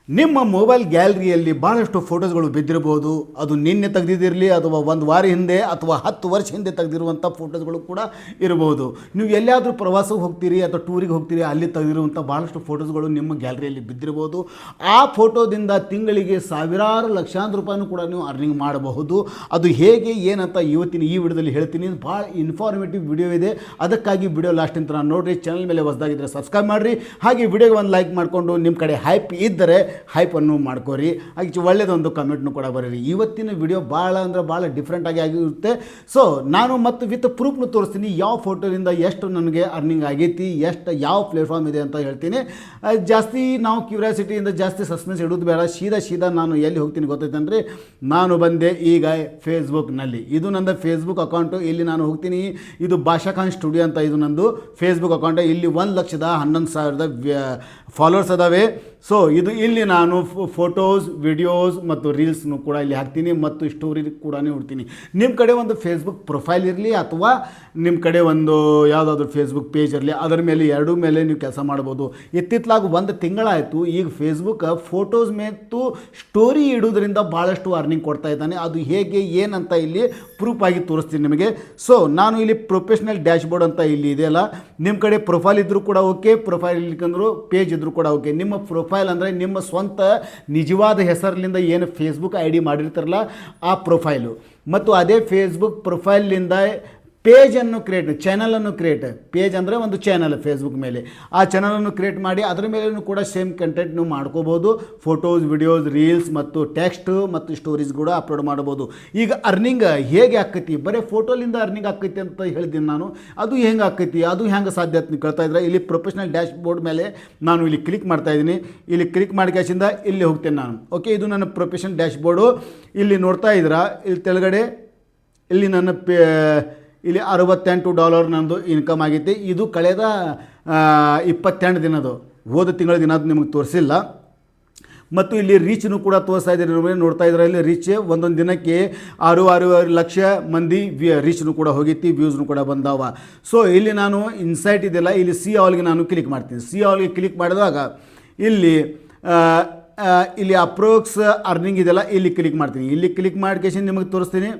ನಿಮ್ಮ ಮೊಬೈಲ್ ಗ್ಯಾಲರಿಯಲ್ಲಿ ಭಾಳಷ್ಟು ಫೋಟೋಸ್ಗಳು ಬಿದ್ದಿರಬಹುದು. ಅದು ನಿನ್ನೆ ತೆಗೆದಿರಲಿ ಅಥವಾ ಒಂದು ವಾರ ಹಿಂದೆ ಅಥವಾ 10 ವರ್ಷ ಹಿಂದೆ ತೆಗೆದಿರುವಂಥ ಫೋಟೋಸ್ಗಳು ಕೂಡ ಇರಬಹುದು. ನೀವು ಎಲ್ಲಿಯಾದರೂ ಪ್ರವಾಸಕ್ಕೆ ಹೋಗ್ತೀರಿ ಅಥವಾ ಟೂರಿಗೆ ಹೋಗ್ತೀರಿ, ಅಲ್ಲಿ ತೆಗೆದಿರುವಂಥ ಭಾಳಷ್ಟು ಫೋಟೋಸ್ಗಳು ನಿಮ್ಮ ಗ್ಯಾಲರಿಯಲ್ಲಿ ಬಿದ್ದಿರಬಹುದು. ಆ ಫೋಟೋದಿಂದ ತಿಂಗಳಿಗೆ ಸಾವಿರಾರು ಲಕ್ಷಾಂತರ ರೂಪಾಯಿನೂ ಕೂಡ ನೀವು ಅರ್ನಿಂಗ್ ಮಾಡಬಹುದು. ಅದು ಹೇಗೆ ಏನಂತ ಇವತ್ತಿನ ಈ ವಿಡಿಯೋದಲ್ಲಿ ಹೇಳ್ತೀನಿ. ಭಾಳ ಇನ್ಫಾರ್ಮೇಟಿವ್ ವಿಡಿಯೋ ಇದೆ, ಅದಕ್ಕಾಗಿ ವಿಡಿಯೋ ಲಾಸ್ಟ್ ಅಂತ ನಾನು ನೋಡಿರಿ. ಚಾನಲ್ ಮೇಲೆ ಹೊಸದಾಗಿದ್ದರೆ ಸಬ್ಸ್ಕ್ರೈಬ್ ಮಾಡಿರಿ, ಹಾಗೆ ವಿಡಿಯೋಗೆ ಒಂದು ಲೈಕ್ ಮಾಡಿಕೊಂಡು ನಿಮ್ಮ ಕಡೆ ಹೈಪ್ ಇದ್ದರೆ ಹೈಪನ್ನು ಮಾಡ್ಕೋರಿ, ಹಾಗೆ ಒಳ್ಳೆಯದೊಂದು ಕಮೆಂಟ್ನು ಕೂಡ ಬರೀರಿ. ಇವತ್ತಿನ ವಿಡಿಯೋ ಭಾಳ ಅಂದರೆ ಭಾಳ ಡಿಫ್ರೆಂಟಾಗಿ ಆಗಿರುತ್ತೆ. ಸೊ ನಾನು ಮತ್ತು ವಿತ್ ಪ್ರೂಫ್ನು ತೋರಿಸ್ತೀನಿ, ಯಾವ ಫೋಟೋದಿಂದ ಎಷ್ಟು ನನಗೆ ಅರ್ನಿಂಗ್ ಆಗೈತಿ, ಎಷ್ಟು ಯಾವ ಪ್ಲೇಟ್ಫಾರ್ಮ್ ಇದೆ ಅಂತ ಹೇಳ್ತೀನಿ. ಜಾಸ್ತಿ ನಾವು ಕ್ಯೂರಿಯಾಸಿಟಿಯಿಂದ ಜಾಸ್ತಿ ಸಸ್ಪೆನ್ಸ್ ಇಡೋದು ಬೇಡ, ಸೀದಾ ನಾನು ಎಲ್ಲಿ ಹೋಗ್ತೀನಿ ಗೊತ್ತೈತಂದ್ರೆ, ನಾನು ಬಂದೆ ಈಗ ಫೇಸ್ಬುಕ್ನಲ್ಲಿ. ಇದು ನನ್ನ ಫೇಸ್ಬುಕ್ ಅಕೌಂಟು. ಇಲ್ಲಿ ನಾನು ಹೋಗ್ತೀನಿ, ಇದು ಭಾಷಾ ಖಾನ್ ಸ್ಟುಡಿಯೋ ಅಂತ ಇದು ನಂದು ಫೇಸ್ಬುಕ್ ಅಕೌಂಟು. ಇಲ್ಲಿ 1,11,000 ಫಾಲೋವರ್ಸ್ ಅದಾವೆ. ಸೊ ಇಲ್ಲಿ ನಾನು ಫೋಟೋಸ್, ವಿಡಿಯೋಸ್ ಮತ್ತು ರೀಲ್ಸ್ನು ಕೂಡ ಇಲ್ಲಿ ಹಾಕ್ತೀನಿ ಮತ್ತು ಸ್ಟೋರಿ ಕೂಡ ಇಡ್ತೀನಿ. ನಿಮ್ಮ ಕಡೆ ಒಂದು ಫೇಸ್ಬುಕ್ ಪ್ರೊಫೈಲ್ ಇರಲಿ ಅಥವಾ ನಿಮ್ಮ ಕಡೆ ಒಂದು ಯಾವುದಾದ್ರೂ ಫೇಸ್ಬುಕ್ ಪೇಜ್ ಇರಲಿ, ಅದರ ಮೇಲೆ ಎರಡೂ ಮೇಲೆ ನೀವು ಕೆಲಸ ಮಾಡ್ಬೋದು. ಇತ್ತಿತ್ತಲಾಗಿ 1 ತಿಂಗಳಾಯಿತು ಈಗ ಫೇಸ್ಬುಕ್ ಫೋಟೋಸ್ ಮತ್ತು ಸ್ಟೋರಿ ಇಡೋದ್ರಿಂದ ಭಾಳಷ್ಟು ಅರ್ನಿಂಗ್ ಕೊಡ್ತಾ ಇದ್ದಾನೆ. ಅದು ಹೇಗೆ ಏನಂತ ಇಲ್ಲಿ ಪ್ರೂಫ್ ಆಗಿ ತೋರಿಸ್ತೀನಿ ನಿಮಗೆ. ಸೊ ನಾನು ಇಲ್ಲಿ ಪ್ರೊಫೆಷ್ನಲ್ ಡ್ಯಾಶ್ಬೋರ್ಡ್ ಅಂತ ಇಲ್ಲಿ ಇದೆಯಲ್ಲ, ನಿಮ್ಮ ಕಡೆ ಪ್ರೊಫೈಲ್ ಇದ್ದರೂ ಕೂಡ ಓಕೆ, ಪ್ರೊಫೈಲ್ ಇಲ್ಲಿಕಂದ್ರೂ ಪೇಜ್ ಇದ್ದರೂ ಕೂಡ ಓಕೆ. ನಿಮ್ಮ ಪ್ರೊಫೈಲ್ ಅಂದರೆ ನಿಮ್ಮ ಸ್ವಂತ ನಿಜವಾದ ಹೆಸರಿನಿಂದ ಏನು ಫೇಸ್ಬುಕ್ ID ಮಾಡಿರ್ತಾರಲ್ಲ ಆ ಪ್ರೊಫೈಲು, ಮತ್ತು ಅದೇ ಫೇಸ್ಬುಕ್ ಪ್ರೊಫೈಲಿಂದ ಪೇಜನ್ನು ಚಾನಲನ್ನು ಪೇಜ್ ಅಂದರೆ ಒಂದು ಚಾನಲ್ ಫೇಸ್ಬುಕ್ ಮೇಲೆ, ಆ ಚಾನಲನ್ನು ಕ್ರಿಯೇಟ್ ಮಾಡಿ ಅದರ ಮೇಲೂ ಕೂಡ ಸೇಮ್ ಕಂಟೆಂಟ್ ನೀವು ಮಾಡ್ಕೋಬೋದು. ಫೋಟೋಸ್, ವಿಡಿಯೋಸ್, ರೀಲ್ಸ್ ಮತ್ತು ಟೆಕ್ಸ್ಟ್ ಮತ್ತು ಸ್ಟೋರೀಸ್ ಕೂಡ ಅಪ್ಲೋಡ್ ಮಾಡ್ಬೋದು. ಈಗ ಅರ್ನಿಂಗ್ ಹೇಗೆ ಆಕೈತಿ, ಬರೀ ಫೋಟೋಲಿಂದ ಅರ್ನಿಂಗ್ ಆಕೈತಿ ಅಂತ ಹೇಳಿದ್ದೀನಿ ನಾನು. ಅದು ಹೆಂಗೆ ಆಕೈತಿ, ಅದು ಹೆಂಗೆ ಸಾಧ್ಯ ಅಂತ ಕೇಳ್ತಾ ಇದ್ರೆ, ಇಲ್ಲಿ ಪ್ರೊಫೆಷ್ನಲ್ ಡ್ಯಾಶ್ ಬೋರ್ಡ್ ಮೇಲೆ ನಾನು ಇಲ್ಲಿ ಕ್ಲಿಕ್ ಮಾಡ್ತಾ ಇದ್ದೀನಿ. ಇಲ್ಲಿ ಕ್ಲಿಕ್ ಮಾಡಿಕೆಸಿಂದ ಇಲ್ಲಿ ಹೋಗ್ತೇನೆ ನಾನು. ಓಕೆ, ಇದು ನನ್ನ ಪ್ರೊಫೆಷ್ನಲ್ ಡ್ಯಾಶ್ ಬೋರ್ಡು. ಇಲ್ಲಿ ನೋಡ್ತಾ ಇದ್ದೀರಾ, ಇಲ್ಲಿ ತೆಳಗಡೆ ಇಲ್ಲಿ ನನ್ನ ಇಲ್ಲಿ $68 ನಂದು ಇನ್ಕಮ್ ಆಗೈತಿ. ಇದು ಕಳೆದ 28 ದಿನದ್ದು, ಹೋದ ತಿಂಗಳ ದಿನದ್ದು ನಿಮಗೆ ತೋರಿಸಿಲ್ಲ. ಮತ್ತು ಇಲ್ಲಿ ರೀಚ್ನು ಕೂಡ ತೋರಿಸ್ತಾ ಇದ್ದೀರಿ, ನೋಡ್ತಾ ಇದ್ದಾರೆ. ಇಲ್ಲಿ ರೀಚ್ ಒಂದೊಂದು ದಿನಕ್ಕೆ 6 ಲಕ್ಷ ಮಂದಿ ರೀಚ್ನು ಕೂಡ ಹೋಗೈತಿ, ವ್ಯೂಸ್ನು ಕೂಡ ಬಂದಾವ. ಸೊ ಇಲ್ಲಿ ನಾನು ಇನ್ಸೈಟ್ ಇದೆಯಲ್ಲ, ಇಲ್ಲಿ ಸಿ ಆಲ್ಗೆ ನಾನು ಕ್ಲಿಕ್ ಮಾಡ್ತೀನಿ. ಸಿ ಆಲ್ಗೆ ಕ್ಲಿಕ್ ಮಾಡಿದಾಗ ಇಲ್ಲಿ ಅಪ್ರೋಕ್ಸ್ ಅರ್ನಿಂಗ್ ಇದೆಯಲ್ಲ, ಇಲ್ಲಿ ಕ್ಲಿಕ್ ಮಾಡ್ತೀನಿ. ಇಲ್ಲಿ ಕ್ಲಿಕ್ ಮಾಡಿಕೇಶನ್ ನಿಮಗೆ ತೋರಿಸ್ತೀನಿ.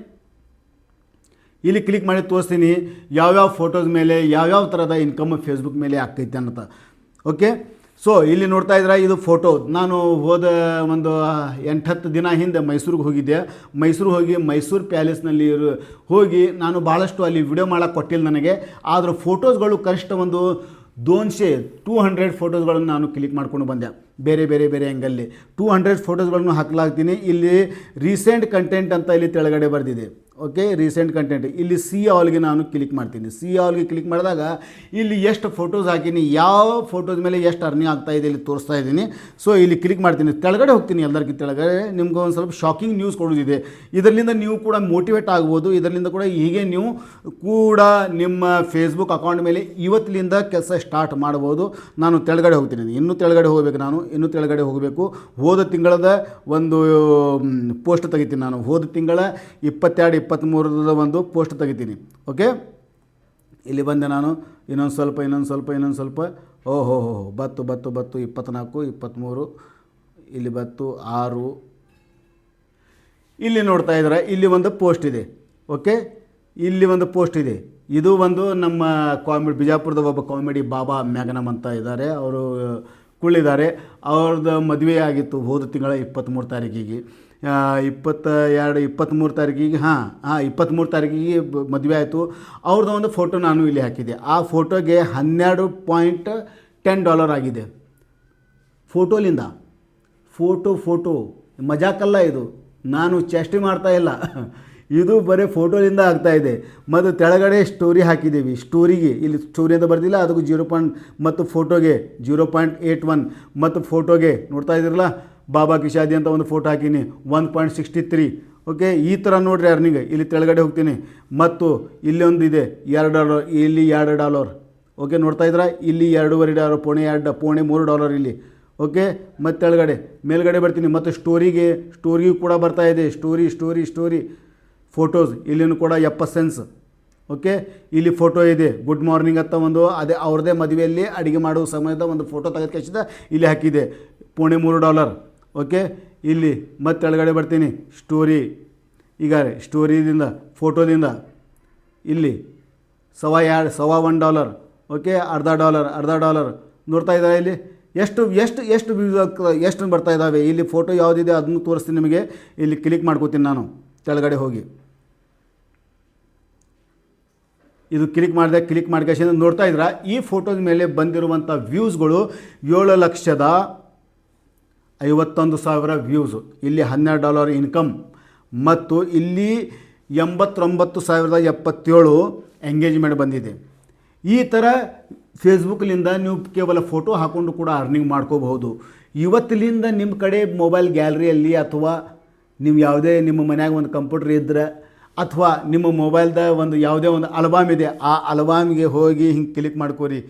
ಇಲ್ಲಿ ಕ್ಲಿಕ್ ಮಾಡಿ ತೋರಿಸ್ತೀನಿ ಯಾವ್ಯಾವ ಫೋಟೋಸ್ ಮೇಲೆ ಯಾವ್ಯಾವ ಥರದ ಇನ್ಕಮ್ ಫೇಸ್ಬುಕ್ ಮೇಲೆ ಆಗ್ತೈತೆ ಅಂತ. ಓಕೆ, ಸೊ ಇಲ್ಲಿ ನೋಡ್ತಾ ಇದ್ರೆ ಇದು ಫೋಟೋ. ನಾನು ಹೋದ ಒಂದು 8-10 ದಿನ ಹಿಂದೆ ಮೈಸೂರಿಗೆ ಹೋಗಿದ್ದೆ. ಮೈಸೂರು ಪ್ಯಾಲೇಸ್ನಲ್ಲಿ ಹೋಗಿ ನಾನು ಭಾಳಷ್ಟು ಅಲ್ಲಿ ವಿಡಿಯೋ ಮಾಡೋಕ್ಕೆ ಕೊಟ್ಟಿಲ್ಲ ನನಗೆ. ಆದರೂ ಫೋಟೋಸ್ಗಳು ಕನಿಷ್ಠ ಒಂದು 200 ಫೋಟೋಸ್ಗಳನ್ನು ನಾನು ಕ್ಲಿಕ್ ಮಾಡ್ಕೊಂಡು ಬಂದೆ, ಬೇರೆ ಆ್ಯಂಗಲ್ಲಿ 200 ಫೋಟೋಸ್ಗಳನ್ನು ಹಾಕಲಾಗ್ತೀನಿ. ಇಲ್ಲಿ ರೀಸೆಂಟ್ ಕಂಟೆಂಟ್ ಅಂತ ಇಲ್ಲಿ ತೆಳಗಡೆ ಬರೆದಿದೆ. Okay, recent content. ಇಲ್ಲಿ ಸಿ ಆಲ್ಗೆ ನಾನು ಕ್ಲಿಕ್ ಮಾಡ್ತೀನಿ. ಸಿ ಆಲ್ಗೆ ಕ್ಲಿಕ್ ಮಾಡಿದಾಗ ಇಲ್ಲಿ ಎಷ್ಟು ಫೋಟೋಸ್ ಹಾಕೀನಿ, ಯಾವ ಫೋಟೋಸ್ ಮೇಲೆ ಎಷ್ಟು ಅರ್ನಿಂಗ್ ಆಗ್ತಾ ಇದೆ ಇಲ್ಲಿ ತೋರಿಸ್ತಾ ಇದ್ದೀನಿ. ಸೊ ಇಲ್ಲಿ ಕ್ಲಿಕ್ ಮಾಡ್ತೀನಿ, ಕೆಳಗಡೆ ಹೋಗ್ತೀನಿ. ಎಲ್ಲರಿಗಿಂತ ಕೆಳಗಡೆ ನಿಮ್ಗೆ ಒಂದು ಸ್ವಲ್ಪ ಶಾಕಿಂಗ್ ನ್ಯೂಸ್ ಕೊಡೋದಿದೆ. ಇದರಿಂದ ನೀವು ಕೂಡ ಮೋಟಿವೇಟ್ ಆಗ್ಬೋದು. ಇದರಿಂದ ಕೂಡ ಹೀಗೆ ನೀವು ಕೂಡ ನಿಮ್ಮ ಫೇಸ್ಬುಕ್ ಅಕೌಂಟ್ ಮೇಲೆ ಇವತ್ತಿನಿಂದ ಕೆಲಸ ಸ್ಟಾರ್ಟ್ ಮಾಡ್ಬೋದು. ನಾನು ತೆಳಗಡೆ ಹೋಗ್ತೀನಿ, ಇನ್ನೂ ತೆಳಗಡೆ ಹೋಗಬೇಕು. ಇನ್ನೂ ತೆಳಗಡೆ ಹೋಗಬೇಕು. ಹೋದ ತಿಂಗಳದ ಒಂದು ಪೋಸ್ಟ್ ತೆಗಿತೀನಿ ನಾನು. ಹೋದ ತಿಂಗಳ 22-23 ಒಂದು ಪೋಸ್ಟ್ ತೆಗಿತೀನಿ. ಓಕೆ, ಇಲ್ಲಿ ಬಂದೆ ನಾನು. ಇನ್ನೊಂದು ಸ್ವಲ್ಪ ಓಹೋ ಬತ್ತು 24, 23, ಇಲ್ಲಿ 6. ಇಲ್ಲಿ ನೋಡ್ತಾ ಇದ್ದಾರೆ, ಇಲ್ಲಿ ಒಂದು ಪೋಸ್ಟ್ ಇದೆ. ಓಕೆ, ಇಲ್ಲಿ ಒಂದು ಪೋಸ್ಟ್ ಇದೆ. ಇದು ಒಂದು ನಮ್ಮ ಬಿಜಾಪುರದ ಒಬ್ಬ ಕಾಮಿಡಿ ಬಾಬಾ ಮ್ಯಾಗನಮ್ ಅಂತ ಇದ್ದಾರೆ, ಅವರು ಕುಳ್ಳಿದ್ದಾರೆ. ಅವ್ರದ್ದು ಮದುವೆ ಆಗಿತ್ತು ಹೋದ ತಿಂಗಳ 23 ತಾರೀಕಿಗೆ. 23 ತಾರೀಕಿಗೆ 23 ತಾರೀಕಿಗೆ ಮದುವೆ ಆಯಿತು. ಅವ್ರದ್ದು ಒಂದು ಫೋಟೋ ನಾನು ಇಲ್ಲಿ ಹಾಕಿದ್ದೆ. ಆ ಫೋಟೋಗೆ $12.10 ಆಗಿದೆ. ಫೋಟೋಲಿಂದ ಫೋಟೋ ಮಜಾಕಲ್ಲ ಇದು, ನಾನು ಚೇಷ್ಟೆ ಮಾಡ್ತಾ ಇಲ್ಲ. ಇದು ಬರೀ ಫೋಟೋಲಿಂದ ಆಗ್ತಾಯಿದೆ. ಮತ್ತು ತೆಳಗಡೆ ಸ್ಟೋರಿ ಹಾಕಿದ್ದೀವಿ. ಸ್ಟೋರಿಗೆ ಇಲ್ಲಿ ಸ್ಟೋರಿ ಅಂತ ಬರ್ದಿಲ್ಲ, ಅದಕ್ಕೂ 0. ಮತ್ತು ಫೋಟೋಗೆ 0.81 ಮತ್ತು ಫೋಟೋಗೆ ನೋಡ್ತಾ ಇದ್ದೀರಲ್ಲ, ಬಾಬಾ ಕಿ ಶಾದಿ ಅಂತ ಒಂದು ಫೋಟೋ ಹಾಕೀನಿ 1.63. ಓಕೆ, ಈ ಥರ ನೋಡಿರಿ ಅರ್ನಿಂಗ್. ಇಲ್ಲಿ ತೆಳಗಡೆ ಹೋಗ್ತೀನಿ ಮತ್ತು ಇಲ್ಲಿ ಒಂದು ಇದೆ $2, ಇಲ್ಲಿ $2. ಓಕೆ, ನೋಡ್ತಾ ಇದ್ದೀರಾ, ಇಲ್ಲಿ $2.5, $2.3 ಇಲ್ಲಿ. ಓಕೆ, ಮತ್ತು ತೆಳಗಡೆ ಮೇಲ್ಗಡೆ ಬರ್ತೀನಿ ಮತ್ತು ಸ್ಟೋರಿಗೂ ಕೂಡ ಬರ್ತಾ ಇದೆ. ಸ್ಟೋರಿ ಫೋಟೋಸ್ ಇಲ್ಲಿನೂ ಕೂಡ 70 ಸೆನ್ಸ್. ಓಕೆ, ಇಲ್ಲಿ ಫೋಟೋ ಇದೆ, ಗುಡ್ ಮಾರ್ನಿಂಗ್ ಅಂತ ಒಂದು ಅದೇ ಅವ್ರದ್ದೇ ಮದುವೆಯಲ್ಲಿ ಅಡುಗೆ ಮಾಡುವ ಸಮಯದ ಒಂದು ಫೋಟೋ ತೆಗೆದುಕಿಸಿದ ಇಲ್ಲಿ ಹಾಕಿದೆ $3. ಓಕೆ. ಇಲ್ಲಿ ಮತ್ತೆ ಕೆಳಗಡೆ ಬರ್ತೀನಿ, ಸ್ಟೋರಿ. ಈಗ ಸ್ಟೋರಿದಿಂದ ಫೋಟೋದಿಂದ ಇಲ್ಲಿ $1.25, ಓಕೆ, $0.50 ನೋಡ್ತಾ ಇದ್ದಾರೆ. ಇಲ್ಲಿ ಎಷ್ಟು ವ್ಯೂಸ್ ಎಷ್ಟು ಬರ್ತಾ ಇದ್ದಾವೆ. ಇಲ್ಲಿ ಫೋಟೋ ಯಾವುದಿದೆ ಅದನ್ನು ತೋರಿಸ್ತೀನಿ ನಿಮಗೆ. ಇಲ್ಲಿ ಕ್ಲಿಕ್ ಮಾಡ್ಕೋತೀನಿ ನಾನು ಕೆಳಗಡೆ ಹೋಗಿ. ಇದು ಕ್ಲಿಕ್ ಮಾಡ್ಕೊಂಡು ನೋಡ್ತಾ ಇದ್ರೆ ಈ ಫೋಟೋದ ಮೇಲೆ ಬಂದಿರುವಂಥ ವ್ಯೂಸ್ಗಳು 7,51,000 ವ್ಯೂಸು. ಇಲ್ಲಿ $12 ಇನ್ಕಮ್ ಮತ್ತು ಇಲ್ಲಿ 89,077 ಎಂಗೇಜ್ಮೆಂಟ್ ಬಂದಿದೆ. ಈ ಥರ ಫೇಸ್ಬುಕ್ಲಿಂದ ನೀವು ಕೇವಲ ಫೋಟೋ ಹಾಕ್ಕೊಂಡು ಕೂಡ ಅರ್ನಿಂಗ್ ಮಾಡ್ಕೋಬಹುದು. ಇವತ್ತಿನಿಂದ ನಿಮ್ಮ ಕಡೆ ಮೊಬೈಲ್ ಗ್ಯಾಲರಿಯಲ್ಲಿ ಅಥವಾ ನೀವು ಯಾವುದೇ ನಿಮ್ಮ ಮನ್ಯಾಗ ಒಂದು ಕಂಪ್ಯೂಟರ್ ಇದ್ದರೆ ಅಥವಾ ನಿಮ್ಮ ಮೊಬೈಲ್ದ ಒಂದು ಯಾವುದೇ ಒಂದು ಆಲ್ಬಮ್ ಇದೆ, ಆ ಆಲ್ಬಮ್ಗೆ ಹೋಗಿ ಹಿಂಗೆ ಕ್ಲಿಕ್ ಮಾಡ್ಕೋರಿ.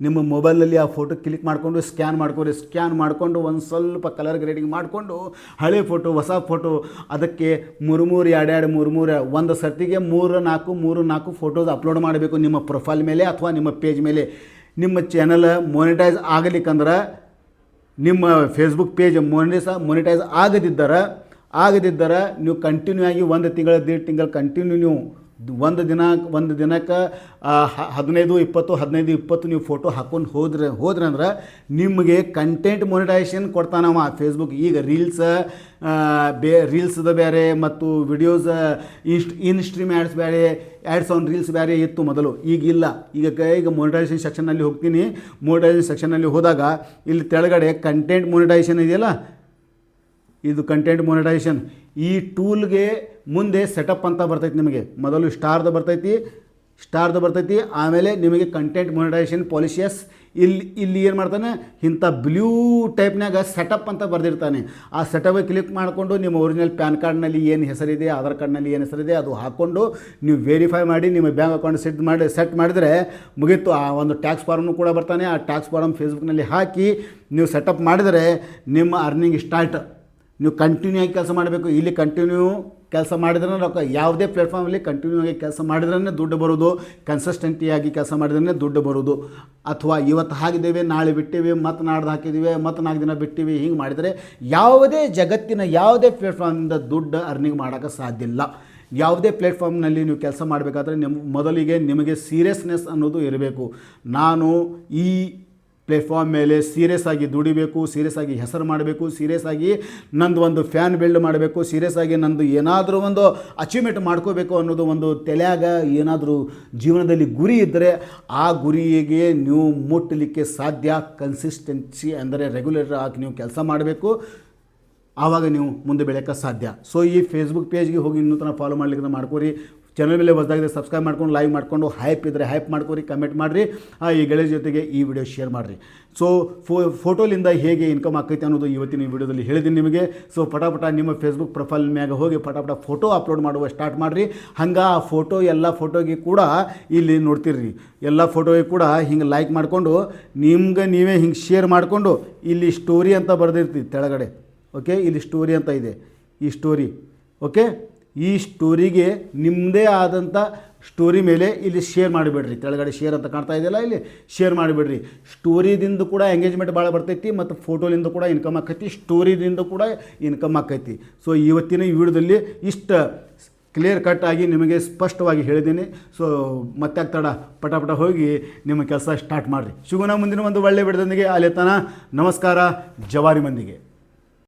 ನಿಮ್ಮ ಮೊಬೈಲಲ್ಲಿ ಆ ಫೋಟೋ ಕ್ಲಿಕ್ ಮಾಡಿಕೊಂಡು ಸ್ಕ್ಯಾನ್ ಮಾಡಿಕೊಂಡು ಒಂದು ಸ್ವಲ್ಪ ಕಲರ್ ಗ್ರೇಡಿಂಗ್ ಮಾಡಿಕೊಂಡು ಹಳೆ ಫೋಟೋ ಹೊಸ ಫೋಟೋ ಅದಕ್ಕೆ 3 ಒಂದು ಸರ್ತಿಗೆ 3-4 ಫೋಟೋಸ್ ಅಪ್ಲೋಡ್ ಮಾಡಬೇಕು ನಿಮ್ಮ ಪ್ರೊಫೈಲ್ ಮೇಲೆ ಅಥವಾ ನಿಮ್ಮ ಪೇಜ್ ಮೇಲೆ. ನಿಮ್ಮ ಚಾನಲ್ ಮೊನಿಟೈಸ್ ಆಗಲಿಕ್ಕಂದ್ರೆ ನಿಮ್ಮ ಫೇಸ್ಬುಕ್ ಪೇಜ್ ಮೊನಿಟೈಸ್ ಆಗದಿದ್ದರೆ ನೀವು ಕಂಟಿನ್ಯೂ ಆಗಿ 1 ತಿಂಗಳು 1.5 ತಿಂಗಳು ಕಂಟಿನ್ಯೂ ನೀವು ಒಂದು ದಿನಕ್ಕೆ 15-20 ನೀವು ಫೋಟೋ ಹಾಕ್ಕೊಂಡು ಹೋದ್ರೆ ಅಂದ್ರೆ ನಿಮಗೆ ಕಂಟೆಂಟ್ ಮೊನಿಟೈಸೇಷನ್ ಕೊಡ್ತಾನವ ಫೇಸ್ಬುಕ್. ಈಗ ರೀಲ್ಸ್ದ ಬೇರೆ ಮತ್ತು ವಿಡಿಯೋಸ್ ಇನ್ಸ್ಟ್ರೀಮ್ ಆ್ಯಡ್ಸ್ ಬೇರೆ, ಆ್ಯಡ್ಸ್ ಆನ್ ರೀಲ್ಸ್ ಬೇರೆ ಇತ್ತು ಮೊದಲು. ಈಗಿಲ್ಲ. ಈಗ ಮೊನಿಟೈಸೇಷನ್ ಸೆಕ್ಷನ್ನಲ್ಲಿ ಹೋಗ್ತೀನಿ. ಮೊನಿಟೈಸೇಷನ್ ಸೆಕ್ಷನ್ನಲ್ಲಿ ಹೋದಾಗ ಇಲ್ಲಿ ಕೆಳಗಡೆ ಕಂಟೆಂಟ್ ಮೊನಿಟೈಸೇಷನ್ ಇದೆಯಲ್ಲ, ಇದು ಕಂಟೆಂಟ್ ಮೊನಿಟೈಸೇಷನ್. ಈ ಟೂಲ್ಗೆ ಮುಂದೆ ಸೆಟಪ್ ಅಂತ ಬರ್ತೈತಿ. ನಿಮಗೆ ಮೊದಲು ಸ್ಟಾರ್ದ ಬರ್ತೈತಿ, ಆಮೇಲೆ ನಿಮಗೆ ಕಂಟೆಂಟ್ ಮೊನಿಟೈಸೇಷನ್ ಪಾಲಿಸಿಯಸ್ ಇಲ್ಲಿ ಏನು ಮಾಡ್ತಾನೆ, ಇಂಥ ಬ್ಲೂ ಟೈಪ್ನಾಗ ಸೆಟಪ್ ಅಂತ ಬರೆದಿರ್ತಾನೆ. ಆ ಸೆಟಪ್ಗೆ ಕ್ಲಿಕ್ ಮಾಡಿಕೊಂಡು ನಿಮ್ಮ ಒರಿಜಿನಲ್ ಪ್ಯಾನ್ ಕಾರ್ಡ್ನಲ್ಲಿ ಏನು ಹೆಸರಿದೆ, ಆಧಾರ್ ಕಾರ್ಡ್ನಲ್ಲಿ ಏನು ಹೆಸರಿದೆ ಅದು ಹಾಕ್ಕೊಂಡು ನೀವು ವೆರಿಫೈ ಮಾಡಿ ನಿಮ್ಮ ಬ್ಯಾಂಕ್ ಅಕೌಂಟ್ ಸೆಟ್ ಮಾಡಿದರೆ ಮುಗೀತು. ಆ ಒಂದು ಟ್ಯಾಕ್ಸ್ ಫಾರ್ಮ್ನು ಕೂಡ ಬರ್ತಾನೆ. ಆ ಟ್ಯಾಕ್ಸ್ ಫಾರ್ಮ್ ಫೇಸ್ಬುಕ್ನಲ್ಲಿ ಹಾಕಿ ನೀವು ಸೆಟಪ್ ಮಾಡಿದರೆ ನಿಮ್ಮ ಅರ್ನಿಂಗ್ ಸ್ಟಾರ್ಟ್. ನೀವು ಕಂಟಿನ್ಯೂ ಆಗಿ ಕೆಲಸ ಮಾಡಬೇಕು. ಇಲ್ಲಿ ಕಂಟಿನ್ಯೂ ಕೆಲಸ ಮಾಡಿದ್ರೆ ರೊಕ್ಕ, ಯಾವುದೇ ಪ್ಲ್ಯಾಟ್ಫಾರ್ಮಲ್ಲಿ ಕಂಟಿನ್ಯೂ ಆಗಿ ಕೆಲಸ ಮಾಡಿದ್ರೇ ದುಡ್ಡು ಬರೋದು, ಕನ್ಸಿಸ್ಟೆಂಟಿಯಾಗಿ ಕೆಲಸ ಮಾಡಿದ್ರೇ ದುಡ್ಡು ಬರೋದು. ಅಥವಾ ಇವತ್ತು ಹಾಕಿದ್ದೇವೆ, ನಾಳೆ ಬಿಟ್ಟಿವಿ, ಮತ್ತು ನಾಡ್ದು ಹಾಕಿದ್ದೀವಿ, ಮತ್ತು 4 ದಿನ ಬಿಟ್ಟಿವಿ, ಹಿಂಗೆ ಮಾಡಿದರೆ ಜಗತ್ತಿನ ಯಾವುದೇ ಪ್ಲ್ಯಾಟ್ಫಾರ್ಮಿಂದ ದುಡ್ಡು ಅರ್ನಿಂಗ್ ಮಾಡೋಕ್ಕೆ ಸಾಧ್ಯ ಇಲ್ಲ. ಯಾವುದೇ ಪ್ಲ್ಯಾಟ್ಫಾರ್ಮ್ನಲ್ಲಿ ನೀವು ಕೆಲಸ ಮಾಡಬೇಕಾದ್ರೆ ಮೊದಲಿಗೆ ನಿಮಗೆ ಸೀರಿಯಸ್ನೆಸ್ ಅನ್ನೋದು ಇರಬೇಕು. ನಾನು ಈ ಪ್ಲ್ಯಾಟ್ಫಾರ್ಮ್ ಮೇಲೆ ಸೀರಿಯಸ್ ಆಗಿ ದುಡಿಬೇಕು, ಸೀರಿಯಸ್ ಆಗಿ ಹೆಸರು ಮಾಡಬೇಕು, ಸೀರಿಯಸ್ ಆಗಿ ನಂದು ಒಂದು ಫ್ಯಾನ್ ಬಿಲ್ಡ್ ಮಾಡಬೇಕು, ಸೀರಿಯಸ್ ಆಗಿ ನಂದು ಏನಾದರೂ ಒಂದು ಅಚೀವ್ಮೆಂಟ್ ಮಾಡ್ಕೋಬೇಕು ಅನ್ನೋದು ಒಂದು ತಲೆಯಾಗ ಏನಾದರೂ ಜೀವನದಲ್ಲಿ ಗುರಿ ಇದ್ದರೆ ಆ ಗುರಿಗೆ ನೀವು ಮುಟ್ಟಲಿಕ್ಕೆ ಸಾಧ್ಯ. ಕನ್ಸಿಸ್ಟೆನ್ಸಿ ಅಂದರೆ ರೆಗ್ಯುಲರ್ ಆಗಿ ನೀವು ಕೆಲಸ ಮಾಡಬೇಕು, ಆವಾಗ ನೀವು ಮುಂದೆ ಬೆಳೆಯೋಕ್ಕೆ ಸಾಧ್ಯ. ಸೊ ಈ ಫೇಸ್ಬುಕ್ ಪೇಜ್ಗೆ ಹೋಗಿ ಇನ್ನೂ ತನಕ ಫಾಲೋ ಮಾಡಲಿಕ್ಕೆ ಮಾಡ್ಕೊರಿ. ಚಾನಲ್ ಮೇಲೆ ಹೊಸದಾಗಿದೆ ಸಬ್ಸ್ಕ್ರೈಬ್ ಮಾಡ್ಕೊಂಡು ಲೈಕ್ ಮಾಡಿಕೊಂಡು ಹೈಪ್ ಇದ್ದರೆ ಹೈಪ್ ಮಾಡ್ಕೊರಿ, ಕಮೆಂಟ್ ಮಾಡಿರಿ, ಈ ಗೆಳೆಯ ಜೊತೆಗೆ ಈ ವಿಡಿಯೋ ಶೇರ್ ಮಾಡಿರಿ. ಸೊ ಫೋಟೋಲಿಂದ ಹೇಗೆ ಇನ್ಕಮ್ ಆಕೈತೆ ಅನ್ನೋದು ಇವತ್ತಿನ ಈ ವಿಡಿಯೋದಲ್ಲಿ ಹೇಳಿದ್ದೀನಿ ನಿಮಗೆ. ಸೊ ಪಟಾಪಟ ನಿಮ್ಮ ಫೇಸ್ಬುಕ್ ಪ್ರೊಫೈಲ್ ಮ್ಯಾಗ ಹೋಗಿ ಪಟಾಪಟ ಫೋಟೋ ಅಪ್ಲೋಡ್ ಮಾಡುವ ಸ್ಟಾರ್ಟ್ ಮಾಡಿರಿ. ಹಂಗೆ ಆ ಫೋಟೋ ಎಲ್ಲ ಫೋಟೋಗೆ ಕೂಡ ಇಲ್ಲಿ ನೋಡ್ತಿರ್ರಿ, ಎಲ್ಲ ಫೋಟೋಗೆ ಕೂಡ ಹಿಂಗೆ ಲೈಕ್ ಮಾಡಿಕೊಂಡು ನಿಮ್ಗೆ ನೀವೇ ಹಿಂಗೆ ಶೇರ್ ಮಾಡಿಕೊಂಡು ಇಲ್ಲಿ ಸ್ಟೋರಿ ಅಂತ ಬರೆದಿರ್ತೀವಿ ತೆಳಗಡೆ. ಓಕೆ, ಇಲ್ಲಿ ಸ್ಟೋರಿ ಅಂತ ಇದೆ, ಈ ಸ್ಟೋರಿ. ಓಕೆ, ಈ ಸ್ಟೋರಿಗೆ ನಿಮ್ಮದೇ ಆದಂಥ ಸ್ಟೋರಿ ಮೇಲೆ ಇಲ್ಲಿ ಶೇರ್ ಮಾಡಿಬಿಡ್ರಿ. ಕೆಳಗಡೆ ಶೇರ್ ಅಂತ ಕಾಣ್ತಾ ಇದೆಯಲ್ಲ, ಇಲ್ಲಿ ಶೇರ್ ಮಾಡಿಬಿಡ್ರಿ. ಸ್ಟೋರಿದಿಂದ ಕೂಡ ಎಂಗೇಜ್ಮೆಂಟ್ ಭಾಳ ಬರ್ತೈತಿ ಮತ್ತು ಫೋಟೋಲಿಂದ ಕೂಡ ಇನ್ಕಮ್ ಆಕೈತಿ, ಸ್ಟೋರಿದಿಂದ ಕೂಡ ಇನ್ಕಮ್ ಆಕೈತಿ. ಸೊ ಇವತ್ತಿನ ಈ ವಿಡಿಯೋದಲ್ಲಿ ಇಷ್ಟು ಕ್ಲಿಯರ್ ಕಟ್ ಆಗಿ ನಿಮಗೆ ಸ್ಪಷ್ಟವಾಗಿ ಹೇಳಿದ್ದೀನಿ. ಸೊ ಮತ್ತೆ ಆಗ್ತಾಡ ಪಟಾಪಟ ಹೋಗಿ ನಿಮ್ಮ ಕೆಲಸ ಸ್ಟಾರ್ಟ್ ಮಾಡಿರಿ. ಸಿಗೋಣ ಮುಂದಿನ ಒಂದು ಒಳ್ಳೆಯ ವಿಡಿಯೋದೊಂದಿಗೆ. ಅಲ್ಲಿ ತನಕ ನಮಸ್ಕಾರ. ಜವಾರಿ ಮಂದಿಗೆ.